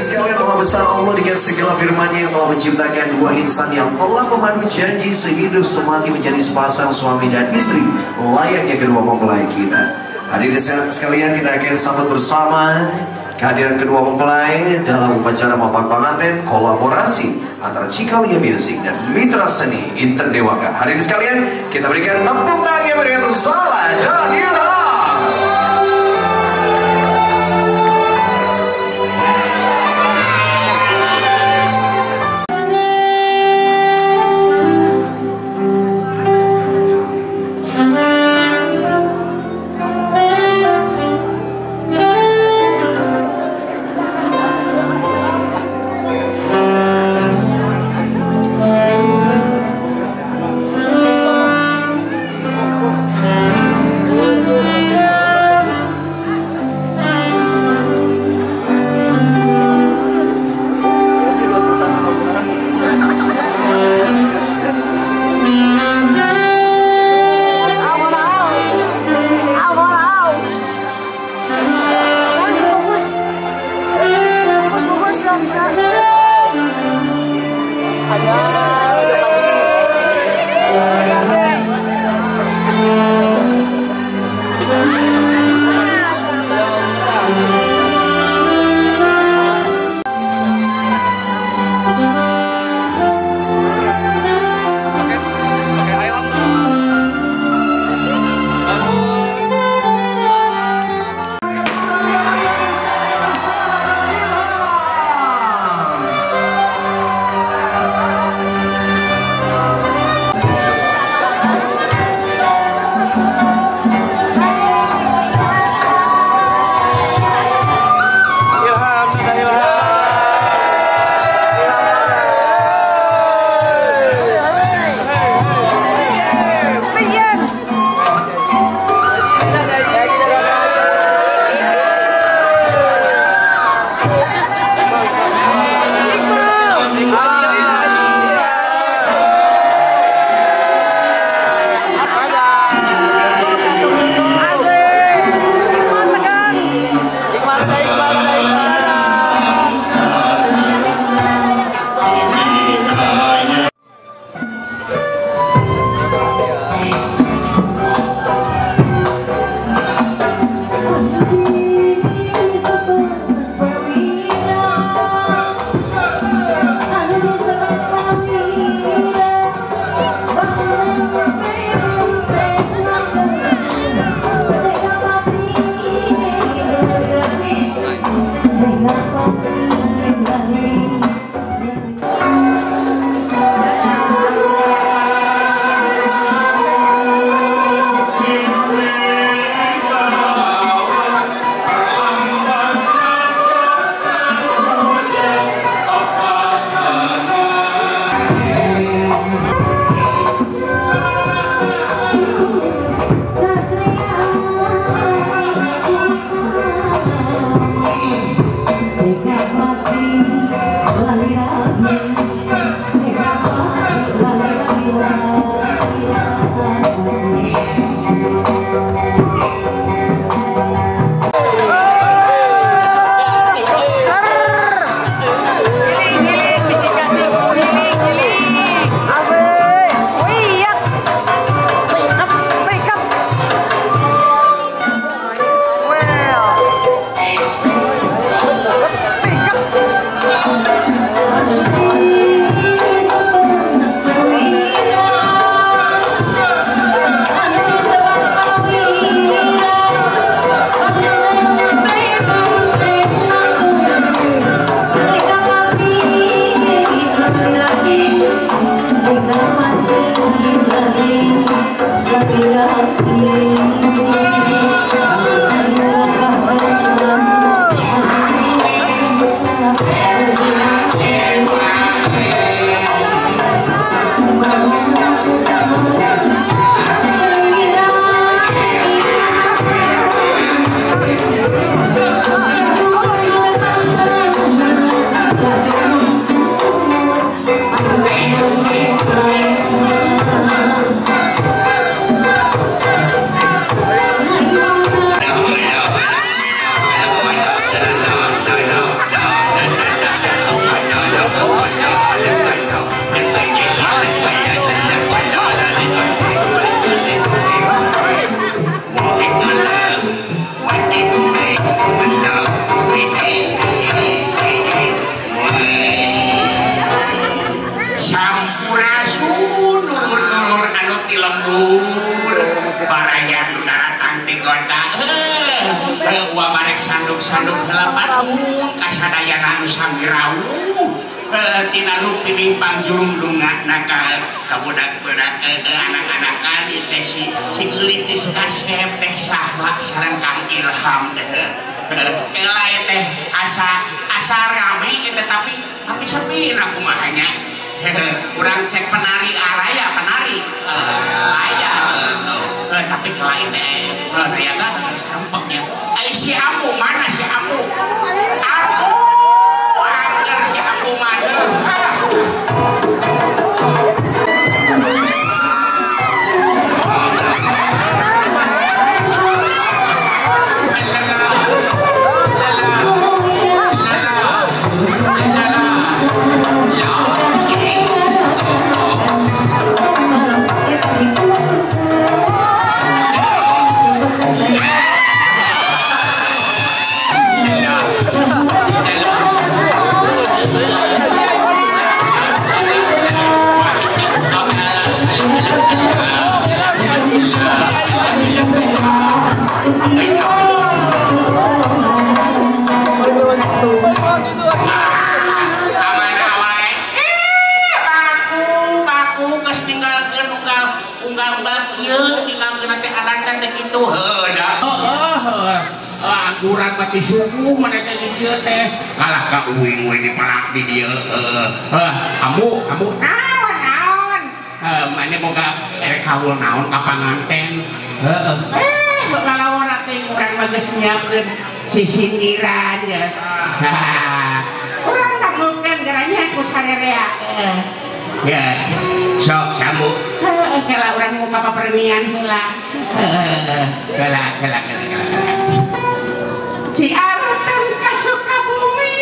sekalian, Maha Besar Allah dengan segala firman-Nya yang telah menciptakan dua insan yang telah memadu janji sehidup semati menjadi sepasang suami dan istri layaknya kedua mempelai kita. Hadirin sekalian, kita akan sambut bersama kehadiran kedua mempelai dalam upacara mapak pengantin kolaborasi antara Cikalia Music dan Mitra Seni Interdewaka. Hadirin sekalian, kita berikan tepuk tangan yang meriah untuk Salah dan Ilham. Nuhun kasadayana anu sami rawuh tina nu pining pangjurung dungana ka budak-budak anak-anakan teh si geulis teh Kasep teh Sahla sareng Kang Ilham kela teh asa rame tapi sepi na kumahanya urang cek penari araya penari aya tapi kelain ternyata sampeknya si Amu mana si Amu angker si Amu mana kurang mati suku mana teh dia teh kalah ka uing-uing di pelak di dia kamu naon mana boga erek haul naon ka panganten lalawan teh urang mah geus nyiapkeun si sindiran ya urang namungkeun garanya ku sarerea ya sok samu kela urang mau papapernian heula kela si Arten ka Sukabumi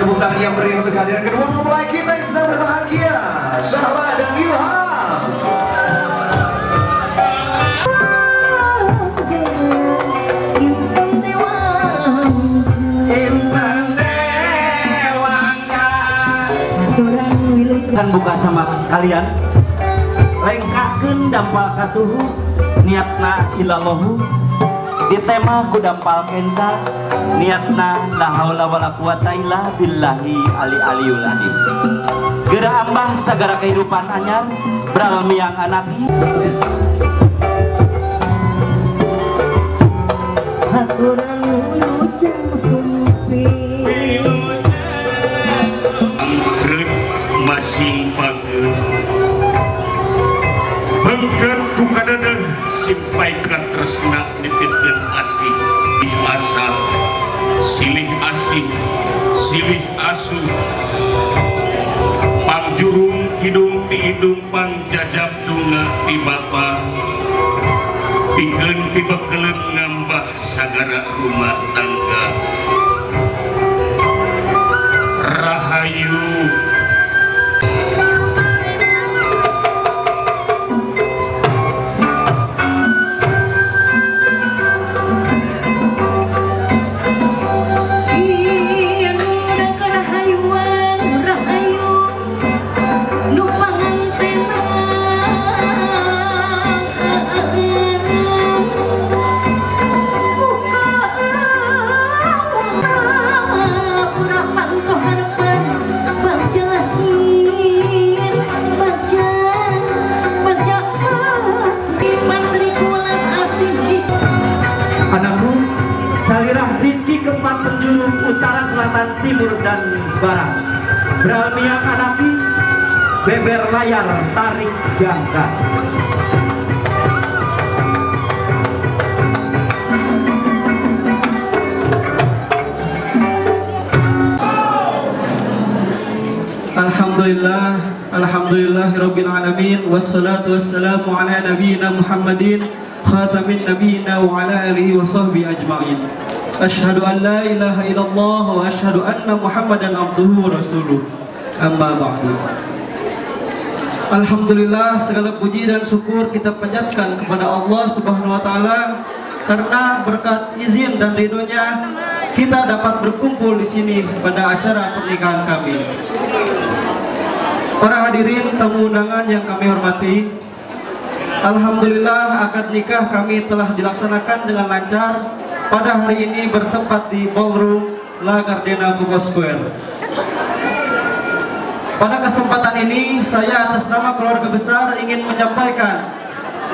tepuk tangan yang beri untuk kehadiran kedua mempelai kita yang sedang berbahagia, Sahla dan Ilham. Kan buka sama kalian lengkahkeun dampal katuhu niatna ilallahu di tema ku dampal kenca niatna la haula wala quwata illa billahi aliul azim geura ambah sagara kehidupan anyar bralmiang anaki aturan ujang sumpi angkrut masih bageun bangkat ku kadadeh simpaikan tresna nitipkeun asih di asa silih asih silih asuh pangjurung kidung ti hidung pangjajab dunga ti bapa pikeun pibekeleun ngambah sagara rumah tangga rahayu timur dan barat bralmiang anaki beber layar tarik jangka Alhamdulillah Alhamdulillahirabbil alamin wassalatu wassalamu ala nabiyyina Muhammadin khatamin nabiyina wa ala alihi wa sahbihi ajma'in. Asyhadu an la ilaha illallah wa asyhadu anna Muhammadan abduhu wa rasuluh. Amma ba'du. Alhamdulillah, segala puji dan syukur kita panjatkan kepada Allah Subhanahu wa taala karena berkat izin dan ridhonya kita dapat berkumpul di sini pada acara pernikahan kami. Para hadirin tamu undangan yang kami hormati, alhamdulillah akad nikah kami telah dilaksanakan dengan lancar pada hari ini bertempat di Ballroom La Gardena Kubo Square. Pada kesempatan ini saya atas nama keluarga besar ingin menyampaikan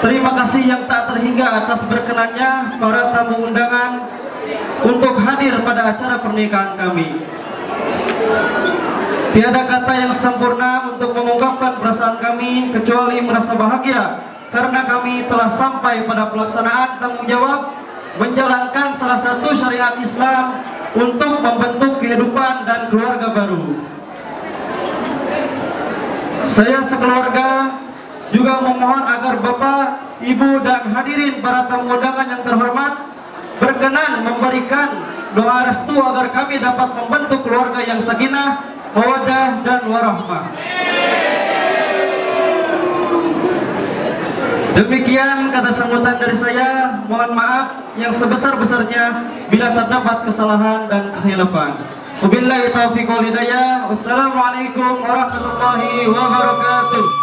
terima kasih yang tak terhingga atas berkenannya para tamu undangan untuk hadir pada acara pernikahan kami. Tiada kata yang sempurna untuk mengungkapkan perasaan kami kecuali merasa bahagia karena kami telah sampai pada pelaksanaan tanggung jawab menjalankan salah satu syariat Islam untuk membentuk kehidupan dan keluarga baru. Saya sekeluarga juga memohon agar Bapak, Ibu dan hadirin para tamu undangan yang terhormat berkenan memberikan doa restu agar kami dapat membentuk keluarga yang sakinah, mawaddah dan warahmah. Demikian kata sambutan dari saya. Mohon maaf yang sebesar-besarnya bila terdapat kesalahan dan kekhilafan. Wabillahi taufiq wal hidayah. Wassalamualaikum warahmatullahi wabarakatuh.